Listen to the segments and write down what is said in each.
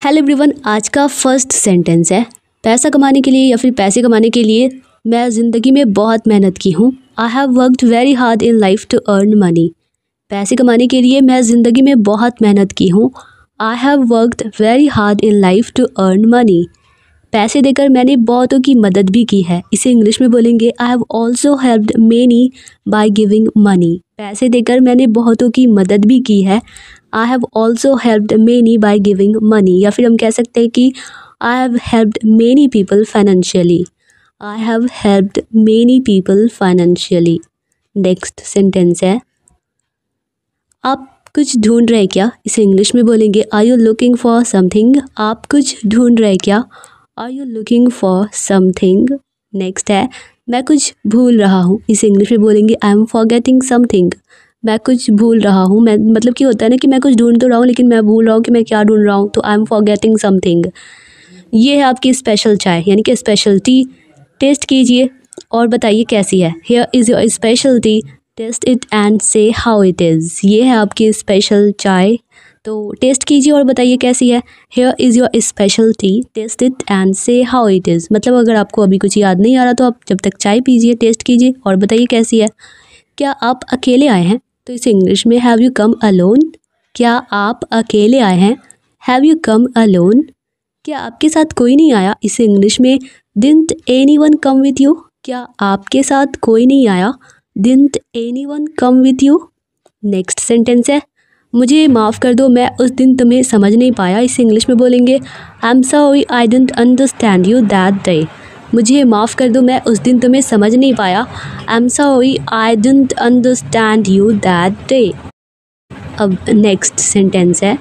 Hello everyone, आज का first sentence है पैसा कमाने के लिए या फिर पैसे कमाने के लिए मैं ज़िंदगी में बहुत मेहनत की हूँ। I have worked very hard in life to earn money. पैसे कमाने के लिए मैं ज़िंदगी में बहुत मेहनत की हूँ। I have worked very hard in life to earn money. पैसे देकर मैंने बहुतों की मदद भी की है। इसे इंग्लिश में बोलेंगे I have also helped many by giving money. पैसे देकर मैंने बहुतों की मदद भी की है। I have also helped many by giving money. या फिर हम कह सकते हैं कि I have helped many people financially. I have helped many people financially. Next sentence है आप कुछ ढूंढ रहे क्या। इसे इंग्लिश में बोलेंगे are you looking for something. आप कुछ ढूंढ रहे क्या। Are you looking for something. Next है मैं कुछ भूल रहा हूँ। इसे इंग्लिश में बोलेंगे आई एम फॉरगेटिंग समथिंग। मैं कुछ भूल रहा हूँ। मैं मतलब कि होता है ना कि मैं कुछ ढूंढ तो रहा हूँ लेकिन मैं भूल रहा हूँ कि मैं क्या ढूंढ रहा हूँ, तो आई एम फॉरगेटिंग समथिंग। ये है आपकी स्पेशल चाय यानी कि स्पेशल टी। टेस्ट कीजिए और बताइए कैसी है। Here is your special tea, taste it and say how it is. ये है आपकी स्पेशल चाय, तो टेस्ट कीजिए और बताइए कैसी है। Here is your special tea, taste it and say how it is. मतलब अगर आपको अभी कुछ याद नहीं आ रहा तो आप जब तक चाय पीजिए, टेस्ट कीजिए और बताइए कैसी है। क्या आप अकेले आए हैं, तो इसे इंग्लिश में हैव यू कम अलोन। क्या आप अकेले आए हैं, हैव यू कम अलोन। क्या आपके साथ कोई नहीं आया, इसे इंग्लिश में didn't anyone come with you. क्या आपके साथ कोई नहीं आया, didn't anyone come with you. Next sentence है मुझे माफ़ कर दो मैं उस दिन तुम्हें समझ नहीं पाया। इसे इंग्लिश में बोलेंगे I am sorry I didn't understand you that day. मुझे माफ़ कर दो मैं उस दिन तुम्हें समझ नहीं पाया। I am sorry I didn't understand you that day. अब नेक्स्ट सेंटेंस है,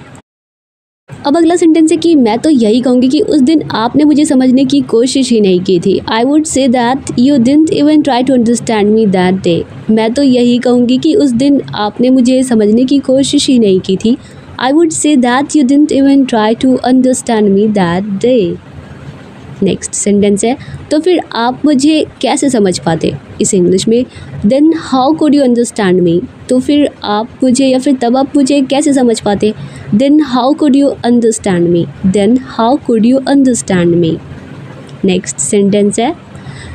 अब अगला सेंटेंस है कि मैं तो यही कहूँगी कि उस दिन आपने मुझे समझने की कोशिश ही नहीं की थी। I would say that you didn't even try to understand me that day. मैं तो यही कहूँगी कि उस दिन आपने मुझे समझने की कोशिश ही नहीं की थी। I would say that you didn't even try to understand me that day. Next sentence है तो फिर आप मुझे कैसे समझ पाते। इस इंग्लिश में then how could you understand me. तो फिर आप मुझे या फिर तब आप मुझे कैसे समझ पाते। Then how could you understand me. Then how could you understand me. Next sentence है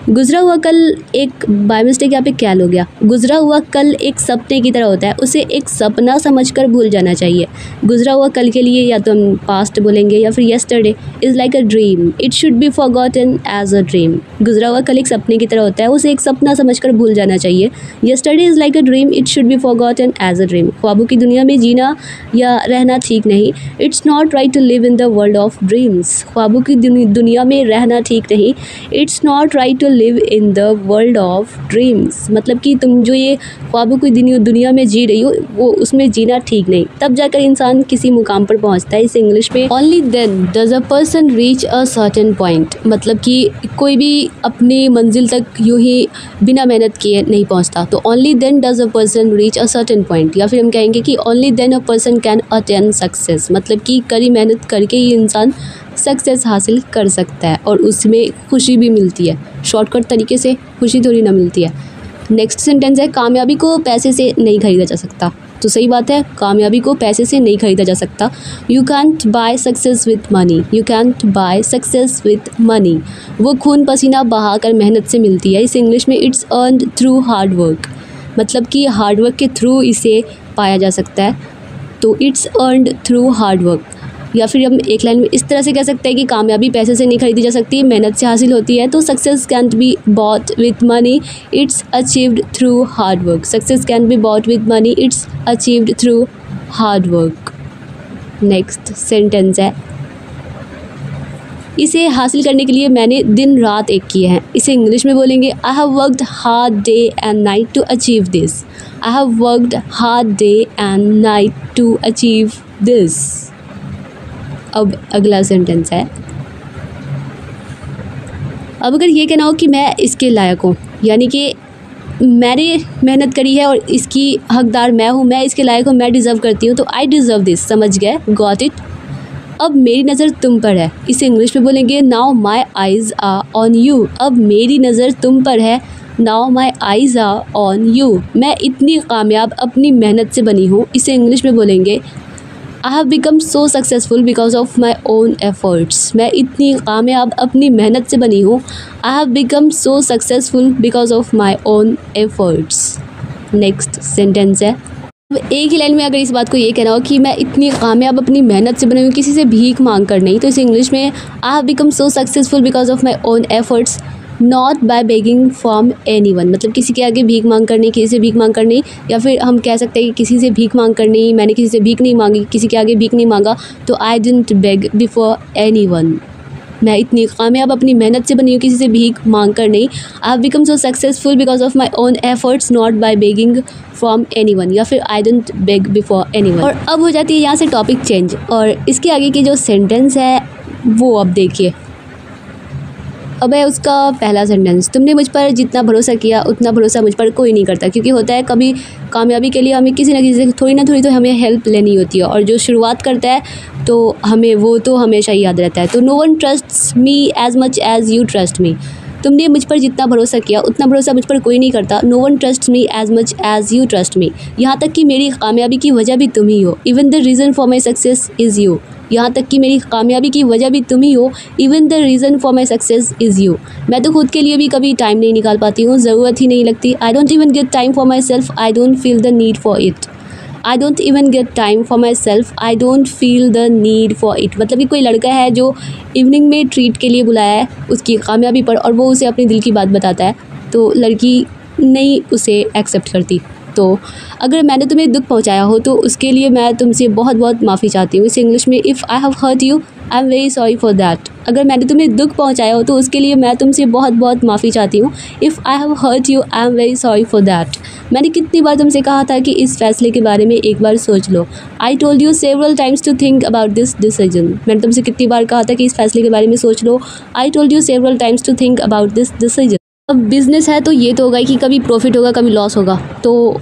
गुजरा हुआ कल एक बाय मिस्टेक यहाँ पे क्या हो गया। गुजरा हुआ कल एक सपने की तरह होता है, उसे एक सपना समझकर भूल जाना चाहिए। गुजरा हुआ कल के लिए या तो हम पास्ट बोलेंगे या फिर yesterday is like a dream, it should be forgotten as a dream. गुजरा हुआ कल एक सपने की तरह होता है, उसे एक सपना समझकर भूल जाना चाहिए। Yesterday is like a dream, it should be forgotten as a dream. ख्वाबों की दुनिया में जीना या रहना ठीक नहीं। It's not right to live in the world of dreams. ख्वाबों की दुनिया में रहना ठीक नहीं। It's not right to live in the world of dreams. मतलब कि तुम जो ये ख्वाबों की दुनिया में जी रही हो वो उसमें जीना ठीक नहीं, तब जाकर इंसान किसी मुकाम पर पहुंचता है। इस इंग्लिश में only then does a person reach a certain point. मतलब कि कोई भी अपनी मंजिल तक यूं ही बिना मेहनत किए नहीं पहुंचता, तो only then does a person reach a certain point. या फिर हम कहेंगे कि only then a person can attain success. मतलब कि कड़ी मेहनत करके ही इंसान सक्सेस हासिल कर सकता है और उसमें खुशी भी मिलती है। शॉर्टकट तरीके से खुशी थोड़ी ना मिलती है। नेक्स्ट सेंटेंस है कामयाबी को पैसे से नहीं खरीदा जा सकता। तो सही बात है, कामयाबी को पैसे से नहीं खरीदा जा सकता। You can't buy success with money. You can't buy success with money. वो खून पसीना बहाकर मेहनत से मिलती है। इस इंग्लिश में it's earned through hard work. मतलब कि हार्ड वर्क के थ्रू इसे पाया जा सकता है, तो it's earned through hard work. या फिर हम एक लाइन में इस तरह से कह सकते हैं कि कामयाबी पैसे से नहीं खरीदी जा सकती, मेहनत से हासिल होती है। तो success cantt be bought with money, it's achieved through hard work. Success can be bought with money, it's achieved through hard work. Next sentence है इसे हासिल करने के लिए मैंने दिन रात एक किए हैं। इसे इंग्लिश में बोलेंगे I have worked hard day and night to achieve this. I have worked hard day and night to achieve this. अब अगला सेंटेंस है अब अगर ये कहना हो कि मैं इसके लायक हूँ, यानी कि मैंने मेहनत करी है और इसकी हकदार मैं हूँ, मैं इसके लायक हूँ, मैं डिज़र्व करती हूँ, तो आई डिज़र्व दिस। समझ गए, गॉट इट। अब मेरी नज़र तुम पर है। इसे इंग्लिश में बोलेंगे now my eyes are on you. अब मेरी नज़र तुम पर है, now my eyes are on you. मैं इतनी कामयाब अपनी मेहनत से बनी हूँ। इसे इंग्लिश में बोलेंगे I have become so successful because of my own efforts. मैं इतनी कामयाब अपनी मेहनत से बनी हूँ। I have become so successful because of my own efforts. Next sentence है, एक ही लाइन में अगर इस बात को ये कहना हो कि मैं इतनी कामयाब अपनी मेहनत से बनी हूँ, किसी से भीख मांग कर नहीं, तो इसे इंग्लिश में I have become so successful because of my own efforts not by begging from anyone. मतलब किसी के आगे भीख मांग कर नहीं, किसी से भीख मांग कर नहीं, या फिर हम कह सकते हैं कि किसी से भीख मांग कर नहीं, मैंने किसी से भीख नहीं मांगी, किसी के आगे भीख नहीं मांगा, तो I didn't beg before anyone. मैं इतनी कामयाब अपनी मेहनत से बनी हूँ, किसी से भीख मांग कर नहीं। I have become so successful because of my own efforts not by begging from anyone, या फिर I didn't beg before anyone. और अब हो जाती है यहाँ से टॉपिक चेंज, और इसके आगे की जो सेंटेंस है वो अब देखिए। अब है उसका पहला सेंटेंस, तुमने मुझ पर जितना भरोसा किया उतना भरोसा मुझ पर कोई नहीं करता। क्योंकि होता है कभी कामयाबी के लिए हमें किसी न किसी से थोड़ी ना थोड़ी तो हमें हेल्प लेनी होती है, और जो शुरुआत करता है तो हमें वो तो हमेशा ही याद रहता है। तो no one trusts me as much as you trust me. तुमने मुझ पर जितना भरोसा किया उतना भरोसा मुझ पर कोई नहीं करता। No one trusts me as much as you trust me. यहाँ तक कि मेरी कामयाबी की वजह भी तुम ही हो। Even the reason for my success is you. यहाँ तक कि मेरी कामयाबी की वजह भी तुम ही हो। Even the reason for my success is you. मैं तो खुद के लिए भी कभी टाइम नहीं निकाल पाती हूँ, ज़रूरत ही नहीं लगती। I don't even get time for my self, I don't feel the need for it. I don't even get time for my self, I don't feel the need for it. मतलब कि कोई लड़का है जो इवनिंग में treat के लिए बुलाया है उसकी कामयाबी पर, और वो उसे अपने दिल की बात बताता है, तो लड़की नहीं उसे एक्सेप्ट करती। तो अगर मैंने तुम्हें दुख पहुंचाया हो तो उसके लिए मैं तुमसे बहुत बहुत माफ़ी चाहती हूँ। इसे इंग्लिश में if I have hurt you I am very sorry for that. अगर मैंने तुम्हें दुख पहुंचाया हो तो उसके लिए मैं तुमसे बहुत बहुत माफ़ी चाहती हूँ। If I have hurt you I am very sorry for that. मैंने कितनी बार तुमसे कहा था कि इस फैसले के बारे में एक बार सोच लो। I told you several times to think about this decision. मैंने तुमसे कितनी बार कहा था कि इस फैसले के बारे में सोच लो। I told you several times to think about this decision. अब बिज़नेस है तो ये तो होगा कि कभी प्रॉफिट होगा कभी लॉस होगा, तो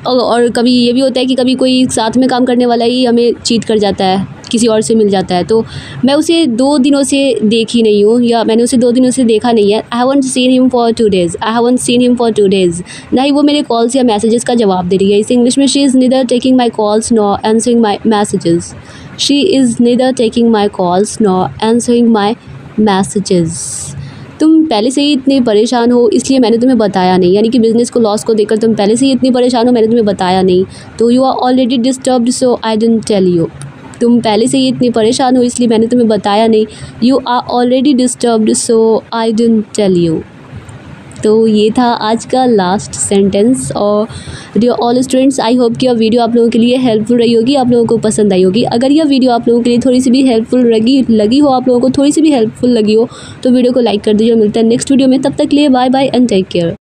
और कभी ये भी होता है कि कभी कोई साथ में काम करने वाला ही हमें चीट कर जाता है, किसी और से मिल जाता है। तो मैं उसे 2 दिनों से देखी नहीं हूँ, या मैंने उसे 2 दिनों से देखा नहीं है। I haven't seen him for 2 days। I haven't seen him for 2 days। ना ही वो मेरे कॉल्स या मैसेजेस का जवाब दे रही है। इसे इंग्लिश में she is neither taking my calls nor answering my messages. She is neither taking my calls nor answering my messages. तुम पहले से ही इतने परेशान हो इसलिए मैंने तुम्हें बताया नहीं। यानी कि बिज़नेस को लॉस को देखकर तुम पहले से ही इतनी परेशान हो, मैंने तुम्हें बताया नहीं। तो you are already disturbed so I didn't tell you. तुम पहले से ही इतनी परेशान हो इसलिए मैंने तुम्हें बताया नहीं। You are already disturbed so I didn't tell you. तो ये था आज का लास्ट सेंटेंस। और dear all students, I hope कि यह वीडियो आप लोगों के लिए हेल्पफुल रही होगी, आप लोगों को पसंद आई होगी। अगर यह वीडियो आप लोगों के लिए थोड़ी सी भी हेल्पफुल लगी हो, आप लोगों को थोड़ी सी भी हेल्पफुल लगी हो, तो वीडियो को लाइक कर दीजिए। मिलता है नेक्स्ट वीडियो में, तब तक के लिए bye bye and take care.